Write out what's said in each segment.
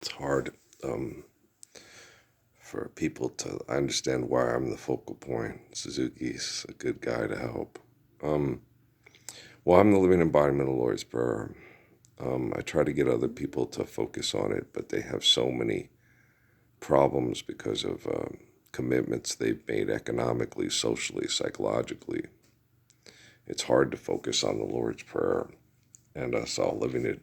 It's hard for people to understand why I'm the focal point. Suzuki's a good guy to help. Um, well, I'm the living embodiment of the Lord's Prayer. I try to get other people to focus on it, but they have so many problems because of commitments they've made economically, socially, psychologically. It's hard to focus on the Lord's Prayer and us all living it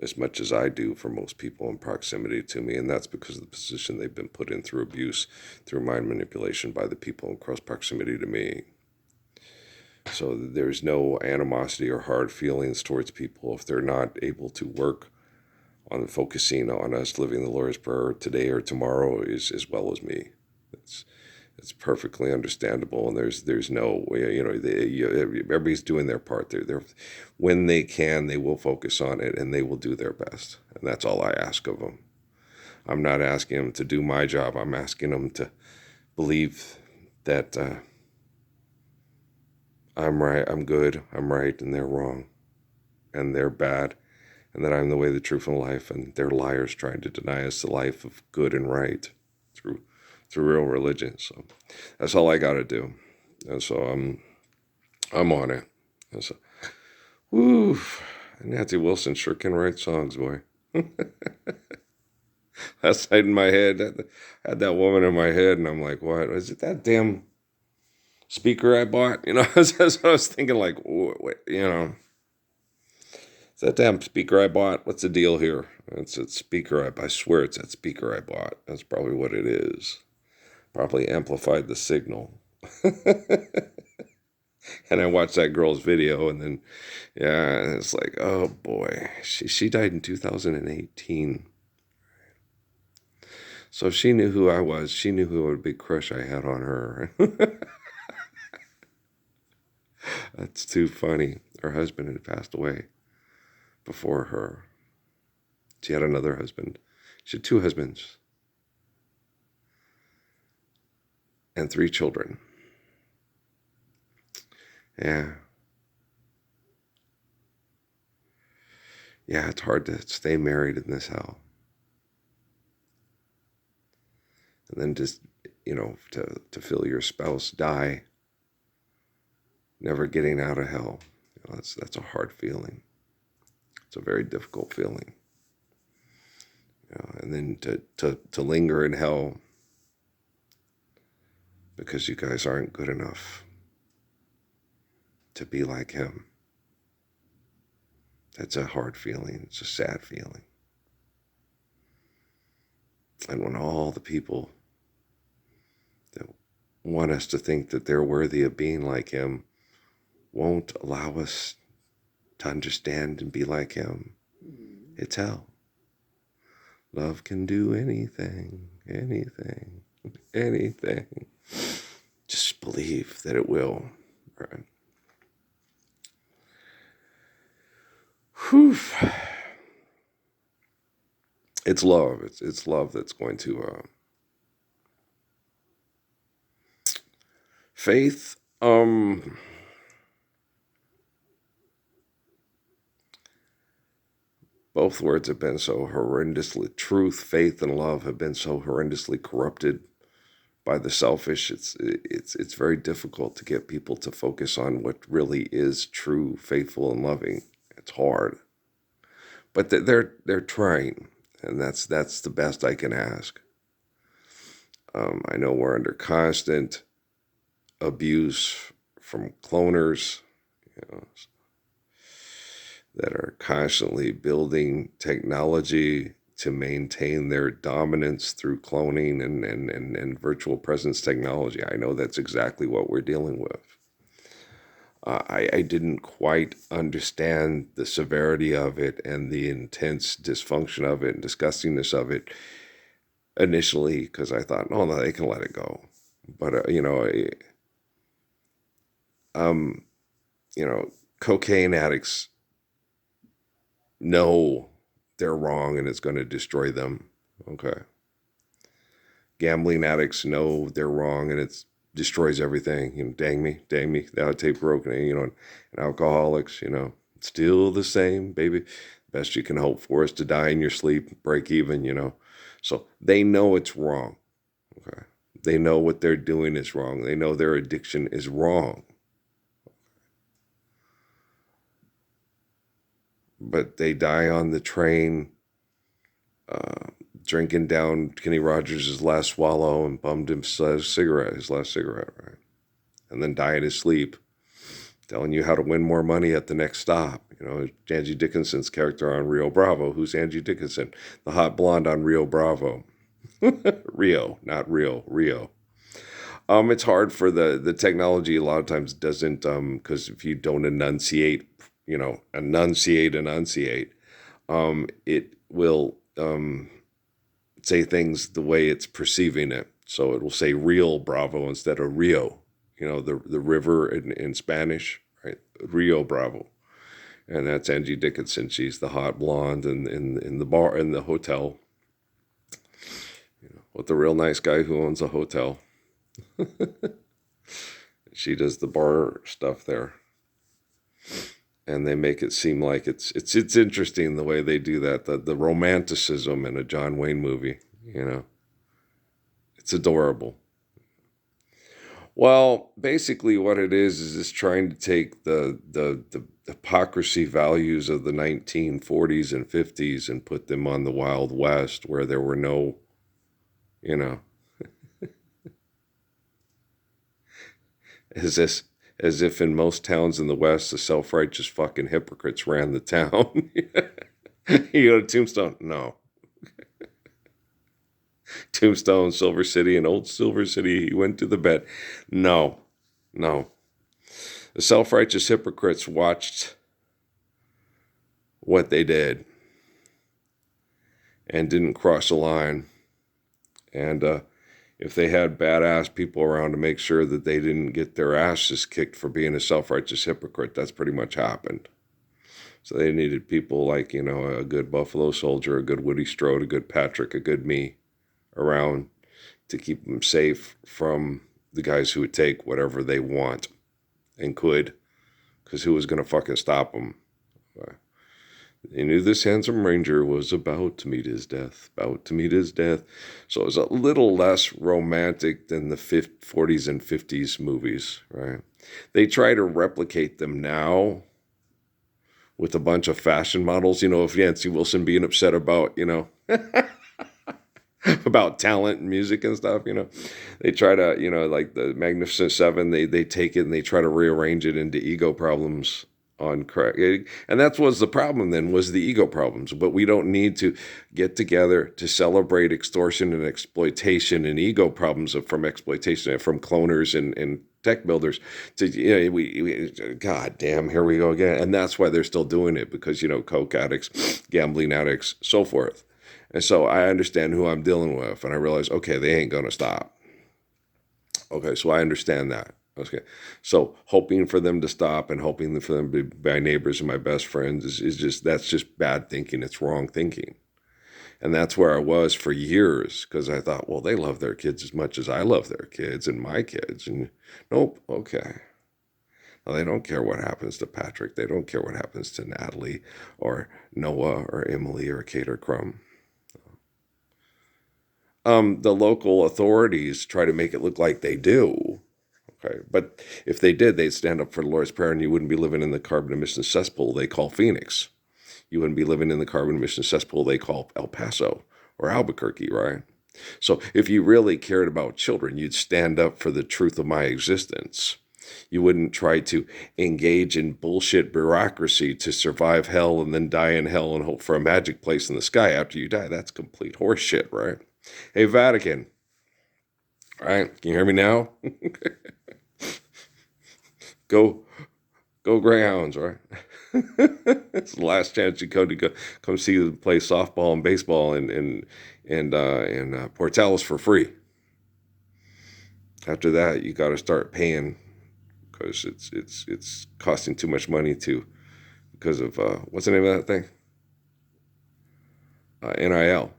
as much as I do for most people in proximity to me. And that's because of the position they've been put in through abuse, through mind manipulation by the people in close proximity to me. So there's no animosity or hard feelings towards people if they're not able to work on focusing on us living the Lord's Prayer today or tomorrow as well as me. It's it's perfectly understandable, and there's no everybody's doing their part. They're when they can, they will focus on it and they will do their best, and that's all I ask of them. I'm not asking them to do my job. I'm asking them to believe that I'm right, I'm good, I'm right, and they're wrong, and they're bad, and that I'm the way, the truth, and life, and they're liars trying to deny us the life of good and right through through real religion. So that's all I got to do, and so I'm on it. And so, woo, Nancy Wilson sure can write songs, boy. Last night in my head, I had that woman in my head, and I'm like, what? Is it that damn speaker I bought? That's what I was thinking, like, it's that damn speaker I bought. What's the deal here? It's a speaker. I swear it's that speaker I bought. That's probably what it is. Probably amplified the signal. And I watched that girl's video, and then, yeah, it's like, oh boy, she died in 2018. So if she knew who I was, she knew who a big crush I had on her. That's too funny. Her husband had passed away before her. She had another husband. She had two husbands and three children. Yeah. Yeah, it's hard to stay married in this hell. And then just, to feel your spouse die, never getting out of hell. That's a hard feeling. It's a very difficult feeling. And then to linger in hell because you guys aren't good enough to be like him. That's a hard feeling. It's a sad feeling. And when all the people that want us to think that they're worthy of being like him won't allow us to understand and be like him, it's hell. Love can do anything, anything, anything. Just believe that it will. Right? Whew. It's love. It's love that's going to faith. Both words have been so horrendously, truth, faith, and love have been so horrendously corrupted by the selfish. It's very difficult to get people to focus on what really is true, faithful, and loving. It's hard, but they're trying, and that's the best I can ask. I know we're under constant abuse from cloners, you know, that are constantly building technology to maintain their dominance through cloning and virtual presence technology. I know that's exactly what we're dealing with. I didn't quite understand the severity of it and the intense dysfunction of it and disgustingness of it initially because I thought, oh no, they can let it go. But um, cocaine addicts know they're wrong and it's going to destroy them. Okay. Gambling addicts know they're wrong and it destroys everything. Dang me, the tape broken. And alcoholics, still the same, baby. Best you can hope for is to die in your sleep, break even, you know. So they know it's wrong. Okay. They know what they're doing is wrong. They know their addiction is wrong. But they die on the train, drinking down Kenny Rogers' last swallow and bummed his last cigarette, right? And then die in his sleep, telling you how to win more money at the next stop. You know, Angie Dickinson's character on Rio Bravo. Who's Angie Dickinson? The hot blonde on Rio Bravo. Rio, not real, Rio. It's hard for the technology a lot of times doesn't, because if you don't enunciate, it will say things the way it's perceiving it. So it will say real Bravo instead of Rio, the river in Spanish, right? Rio Bravo. And that's Angie Dickinson. She's the hot blonde in the bar, in the hotel, with the real nice guy who owns a hotel. She does the bar stuff there. And they make it seem like it's interesting the way they do that, the romanticism in a John Wayne movie, It's adorable. Well, basically what it is it's trying to take the hypocrisy values of the 1940s and 50s and put them on the Wild West where there were no, as if in most towns in the West, the self-righteous fucking hypocrites ran the town. You go to Tombstone? No. Tombstone, Silver City, and Old Silver City, he went to the bed. No. The self-righteous hypocrites watched what they did and didn't cross a line. And if they had badass people around to make sure that they didn't get their asses kicked for being a self-righteous hypocrite, that's pretty much happened. So they needed people like, a good Buffalo Soldier, a good Woody Strode, a good Patrick, a good me around to keep them safe from the guys who would take whatever they want and could, because who was going to fucking stop them? They knew this handsome ranger was about to meet his death. So it was a little less romantic than the 40s and 50s movies, right? They try to replicate them now with a bunch of fashion models, of Nancy Wilson being upset about, about talent and music and stuff, They try to, like the Magnificent Seven, they take it and they try to rearrange it into ego problems on crack. And that was the problem then, was the ego problems. But we don't need to get together to celebrate extortion and exploitation and ego problems from exploitation, from cloners and tech builders to, God damn, here we go again. And that's why they're still doing it, because, coke addicts, gambling addicts, so forth. And so I understand who I'm dealing with, and I realize, okay, they ain't going to stop. Okay, so I understand that. Okay, so hoping for them to stop and hoping for them to be my neighbors and my best friends that's just bad thinking. It's wrong thinking. And that's where I was for years, because I thought, well, they love their kids as much as I love their kids and my kids. And nope, okay. Well, they don't care what happens to Patrick. They don't care what happens to Natalie or Noah or Emily or Kate or Crumb. The local authorities try to make it look like they do. Okay, but if they did, they'd stand up for the Lord's Prayer, and you wouldn't be living in the carbon emission cesspool they call Phoenix. You wouldn't be living in the carbon emission cesspool they call El Paso or Albuquerque, right? So if you really cared about children, you'd stand up for the truth of my existence. You wouldn't try to engage in bullshit bureaucracy to survive hell and then die in hell and hope for a magic place in the sky after you die. That's complete horseshit, right? Hey, Vatican. All right, can you hear me now? Go Greyhounds, right? It's the last chance you come see them play softball and baseball in Portales for free. After that, you got to start paying, because it's costing too much money because of what's the name of that thing? NIL.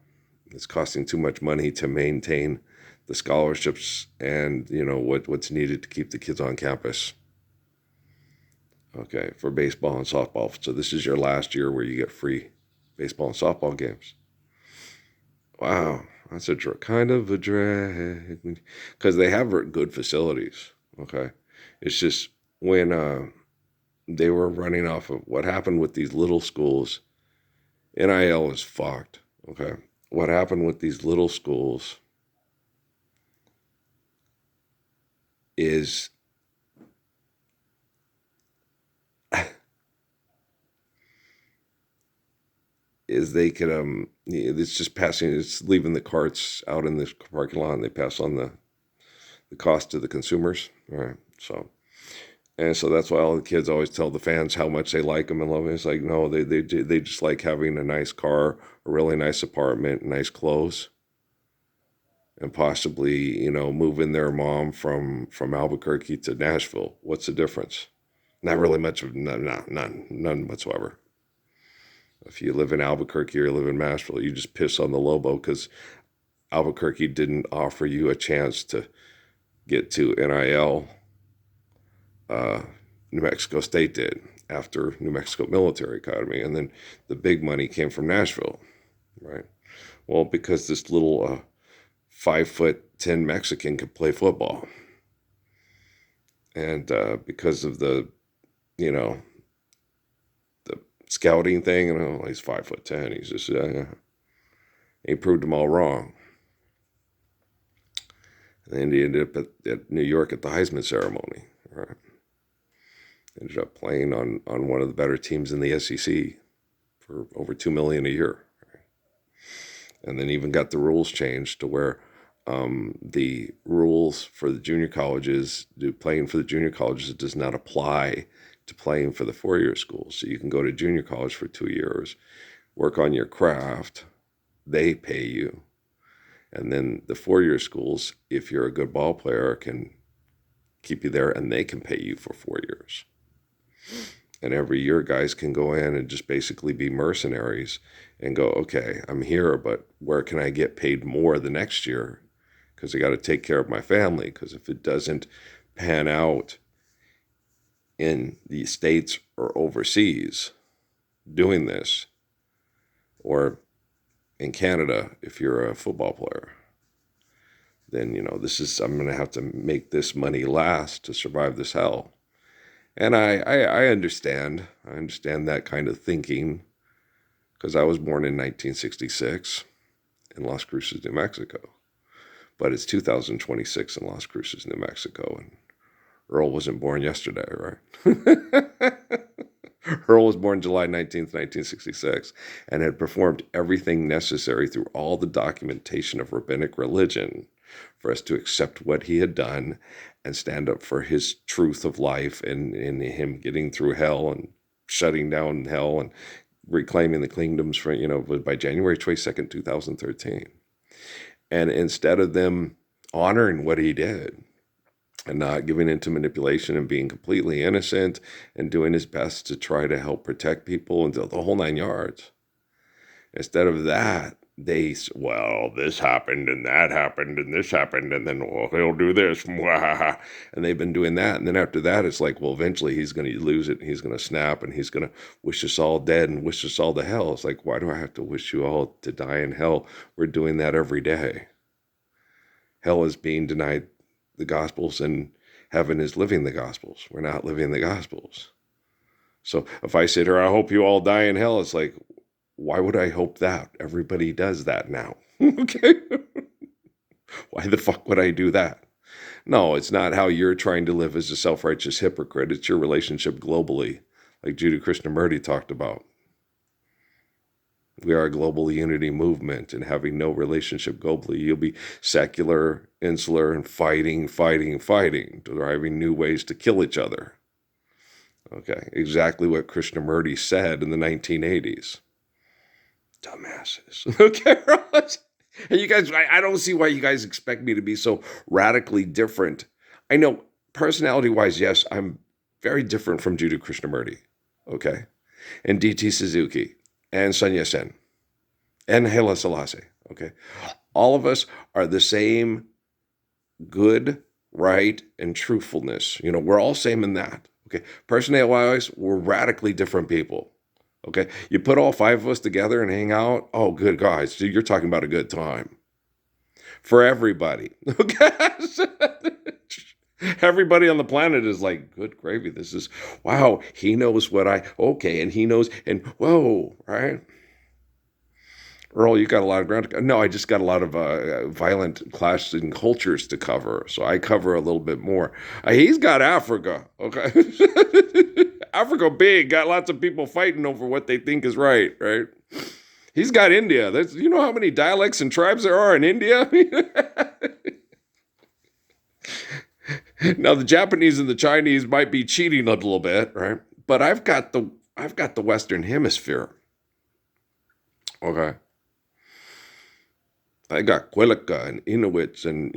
It's costing too much money to maintain the scholarships and what's needed to keep the kids on campus. Okay, for baseball and softball. So this is your last year where you get free baseball and softball games. Wow, that's kind of a drag because they have good facilities. Okay, it's just when they were running off of what happened with these little schools. NIL is fucked. Okay, what happened with these little schools is they could it's just passing, it's leaving the carts out in this parking lot and they pass on the cost to the consumers. All right, so that's why all the kids always tell the fans how much they like them and love them. It's like, no, they just like having a nice car, a really nice apartment, nice clothes, and possibly, moving their mom from Albuquerque to Nashville. What's the difference? Not really much of none whatsoever. If you live in Albuquerque or you live in Nashville, you just piss on the Lobo because Albuquerque didn't offer you a chance to get to NIL. New Mexico State did after New Mexico Military Academy, and then the big money came from Nashville, right? Well, because this little 5'10" Mexican could play football, and because of the scouting thing, he's 5'10", he's just he proved them all wrong. And then he ended up at New York at the Heisman ceremony, right? Ended up playing on one of the better teams in the SEC for over $2 million a year, right? And then even got the rules changed to where the rules for the junior colleges, playing for the junior colleges, does not apply to playing for the 4-year schools. So you can go to junior college for 2 years, work on your craft, they pay you. And then the 4-year schools, if you're a good ball player, can keep you there and they can pay you for 4 years. And every year guys can go in and just basically be mercenaries and go, okay, I'm here, but where can I get paid more the next year? Because I got to take care of my family. Because if it doesn't pan out in the States or overseas doing this, or in Canada, if you're a football player, then, I'm going to have to make this money last to survive this hell. And I understand. I understand that kind of thinking because I was born in 1966 in Las Cruces, New Mexico. But it's 2026 in Las Cruces, New Mexico, and Earl wasn't born yesterday, right? Earl was born July 19th, 1966, and had performed everything necessary through all the documentation of rabbinic religion for us to accept what he had done and stand up for his truth of life and in him getting through hell and shutting down hell and reclaiming the kingdoms for, by January 22nd, 2013. And instead of them honoring what he did and not giving into manipulation and being completely innocent and doing his best to try to help protect people and the whole 9 yards, instead of that, this happened and that happened and this happened and then, he'll do this. And they've been doing that. And then after that, it's like, eventually he's going to lose it. And he's going to snap and he's going to wish us all dead and wish us all to hell. It's like, why do I have to wish you all to die in hell? We're doing that every day. Hell is being denied the Gospels and heaven is living the Gospels. We're not living the Gospels. So if I sit here, I hope you all die in hell, it's like, why would I hope that? Everybody does that now. Okay? Why the fuck would I do that? No, it's not how you're trying to live as a self-righteous hypocrite. It's your relationship globally, like Jiddu Krishnamurti talked about. We are a global unity movement, and having no relationship globally, you'll be secular, insular, and fighting, driving new ways to kill each other. Okay, exactly what Krishnamurti said in the 1980s. Dumbasses. Okay, and you guys, I don't see why you guys expect me to be so radically different. I know, personality-wise, yes, I'm very different from Jiddu Krishnamurti, okay? And D.T. Suzuki, and Sun Yat-sen, and Haile Selassie, okay? All of us are the same good, right, and truthfulness. We're all same in that, okay? Personality-wise, we're radically different people, Okay. You put all five of us together and hang out. Oh, good guys. You're talking about a good time for everybody. Okay. Everybody on the planet is like, good gravy. This is, wow. He knows what okay. And he knows, and whoa, right? Earl, you got a lot of ground to cover. No, I just got a lot of violent clashes in cultures to cover. So I cover a little bit more. He's got Africa. Okay. Africa big, got lots of people fighting over what they think is right, right? He's got India. You know how many dialects and tribes there are in India? Now the Japanese and the Chinese might be cheating a little bit, right? But I've got the Western Hemisphere. Okay. I got Quilica and Inuits, and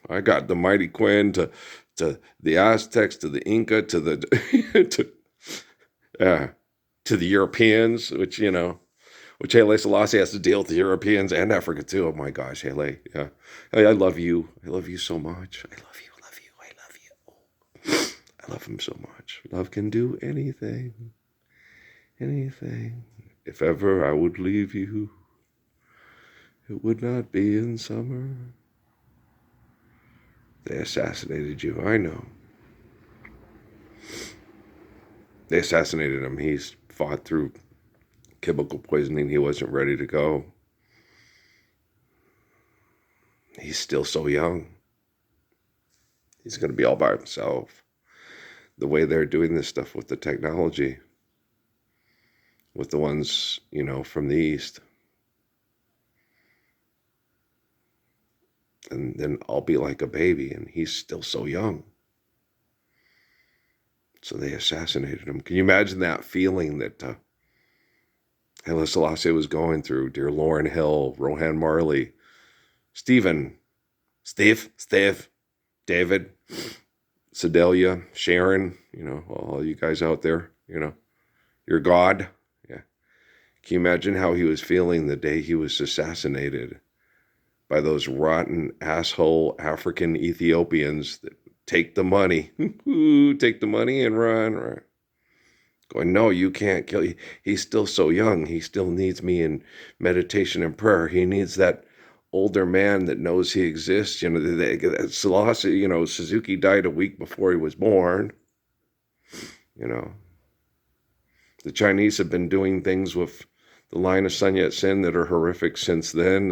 I got the mighty Quinn to the Aztecs, to the Inca, to the to the Europeans, which Haile Selassie has to deal with the Europeans and Africa too. Oh my gosh, Haile, yeah, I love you. I love you so much. I love you. I love you. I love you. I love him so much. Love can do anything, anything. If ever I would leave you, it would not be in summer. They assassinated you, I know. They assassinated him. He's fought through chemical poisoning. He wasn't ready to go. He's still so young. He's going to be all by himself. The way they're doing this stuff with the technology, with the ones, from the East. And then I'll be like a baby, and he's still so young. So they assassinated him. Can you imagine that feeling that Haile Selassie was going through? Dear Lauryn Hill, Rohan Marley, Steve, David, Sedalia, Sharon, all you guys out there, your God. Yeah. Can you imagine how he was feeling the day he was assassinated by those rotten asshole African Ethiopians that take the money, take the money and run, right? Going, no, you can't kill you. He's still so young. He still needs me in meditation and prayer. He needs that older man that knows he exists. Selassie, Suzuki died a week before he was born. The Chinese have been doing things with the line of Sun Yat-sen that are horrific since then.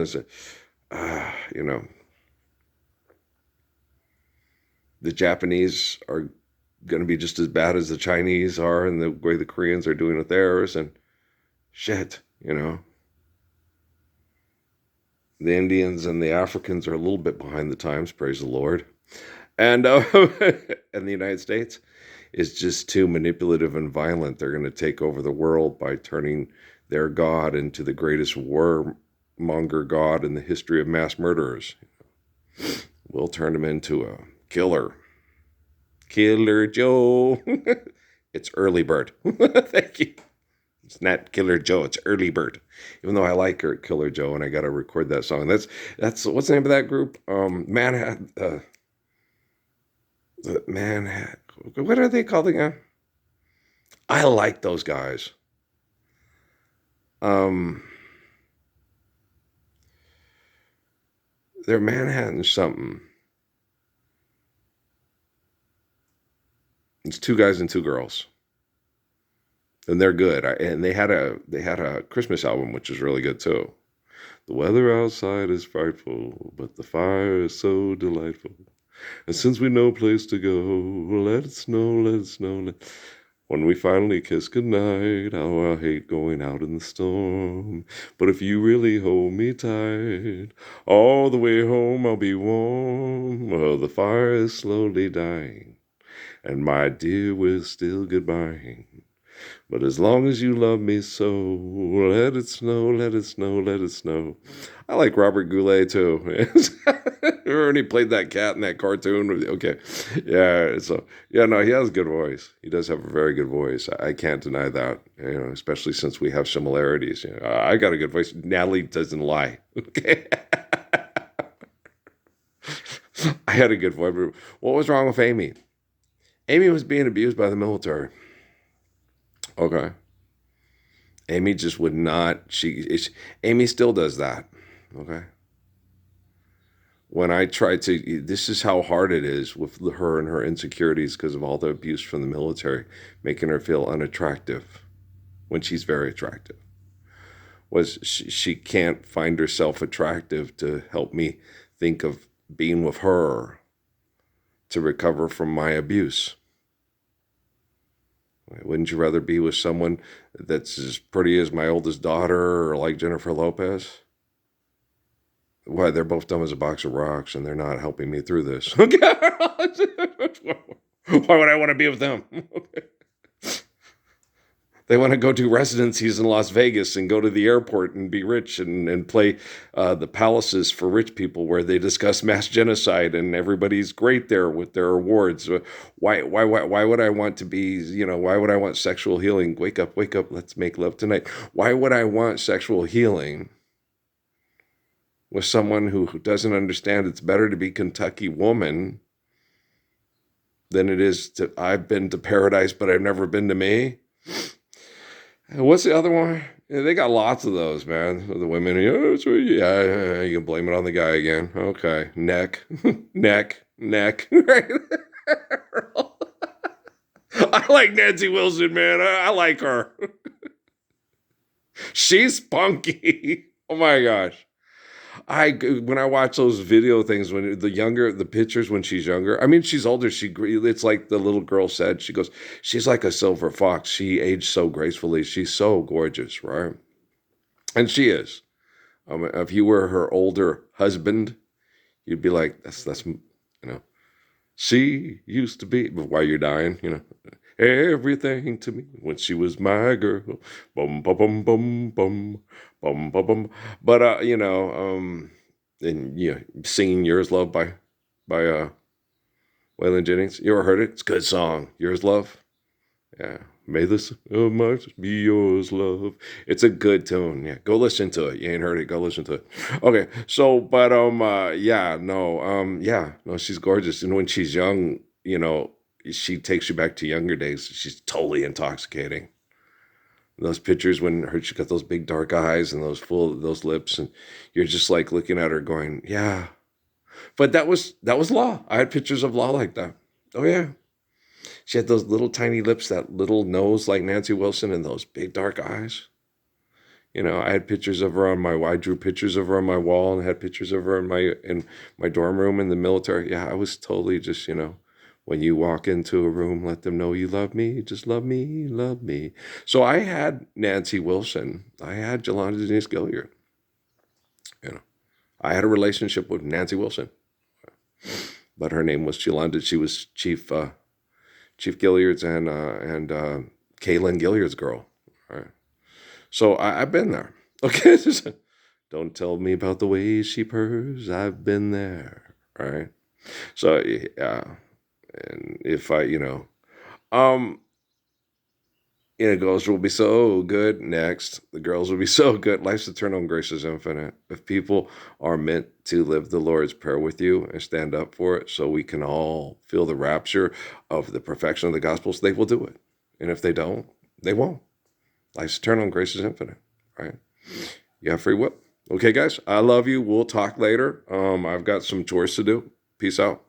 The Japanese are going to be just as bad as the Chinese are, and the way the Koreans are doing with theirs, and shit, The Indians and the Africans are a little bit behind the times, praise the Lord. And and the United States is just too manipulative and violent. They're going to take over the world by turning their God into the greatest warmonger God in the history of mass murderers. We'll turn him into a Killer Joe. It's Early Bird. Thank you. It's not Killer Joe. It's Early Bird. Even though I like Killer Joe, and I got to record that song. That's what's the name of that group? Manhattan. Manhattan. What are they called again? I like those guys. They're Manhattan something. It's two guys and two girls, and they're good. And they had a Christmas album which is really good too. The weather outside is frightful, but the fire is so delightful. And since we no place to go, let it snow, let it snow. When we finally kiss goodnight, how I hate going out in the storm. But if you really hold me tight, all the way home I'll be warm. Oh, the fire is slowly dying, and my dear, we're still goodbye. But as long as you love me so, let it snow, let it snow, let it snow. I like Robert Goulet too. Remember when he played that cat in that cartoon? Okay. Yeah. So, yeah, no, he has a good voice. He does have a very good voice. I can't deny that, especially since we have similarities. I got a good voice. Natalie doesn't lie. Okay. I had a good voice. What was wrong with Amy? Amy was being abused by the military. Okay. Amy just would not. Amy still does that. Okay. When I try to, this is how hard it is with her and her insecurities because of all the abuse from the military, making her feel unattractive when she's very attractive. She can't find herself attractive to help me think of being with her to recover from my abuse. Wouldn't you rather be with someone that's as pretty as my oldest daughter or like Jennifer Lopez? Why, they're both dumb as a box of rocks and they're not helping me through this. Why would I want to be with them? They want to go do residencies in Las Vegas and go to the airport and be rich and play the palaces for rich people where they discuss mass genocide and everybody's great there with their awards. Why would I want to be, why would I want sexual healing? Wake up, let's make love tonight. Why would I want sexual healing with someone who doesn't understand it's better to be Kentucky woman than it is to, I've been to paradise, but I've never been to me? What's the other one? Yeah, they got lots of those, man. The women, yeah, you can blame it on the guy again. Okay, neck. Right? I like Nancy Wilson, man. I like her. She's spunky. Oh my gosh. When I watch those video things, when the pictures when she's younger, I mean, she's older. It's like the little girl said, she goes, she's like a silver fox. She aged so gracefully. She's so gorgeous, right? And she is. If you were her older husband, you'd be like, that's, she used to be, but while you're dying, everything to me when she was my girl. Bum, bum, bum, bum, bum, bum, bum, bum. But, and, singing Yours Love by Waylon Jennings. You ever heard it? It's a good song. Yours Love. Yeah. May this much be yours, love. It's a good tune. Yeah, go listen to it. You ain't heard it, go listen to it. Okay, so but no, she's gorgeous. And when she's young, she takes you back to younger days. She's totally intoxicating. Those pictures when she got those big dark eyes and those lips, and you're just like looking at her going, yeah. But that was Law. I had pictures of Law like that. Oh yeah. She had those little tiny lips, that little nose like Nancy Wilson, and those big dark eyes. I had pictures of her I drew pictures of her on my wall and had pictures of her in my dorm room in the military. Yeah, I was totally just, when you walk into a room, let them know you love me, just love me, love me. So I had Nancy Wilson. I had Yolanda Denise Gilliard. I had a relationship with Nancy Wilson, but her name was Yolanda. She was Chief Gilliard's and Kaylin Gilliard's girl. All right. So I've been there. Okay. Don't tell me about the way she purrs. I've been there. All right. So yeah. And if girls will be so good. Next, the girls will be so good. Life's eternal and grace is infinite. If people are meant to live the Lord's Prayer with you and stand up for it so we can all feel the rapture of the perfection of the Gospels, they will do it. And if they don't, they won't. Life's eternal and grace is infinite, right? You have free will. Okay, guys, I love you. We'll talk later. I've got some chores to do. Peace out.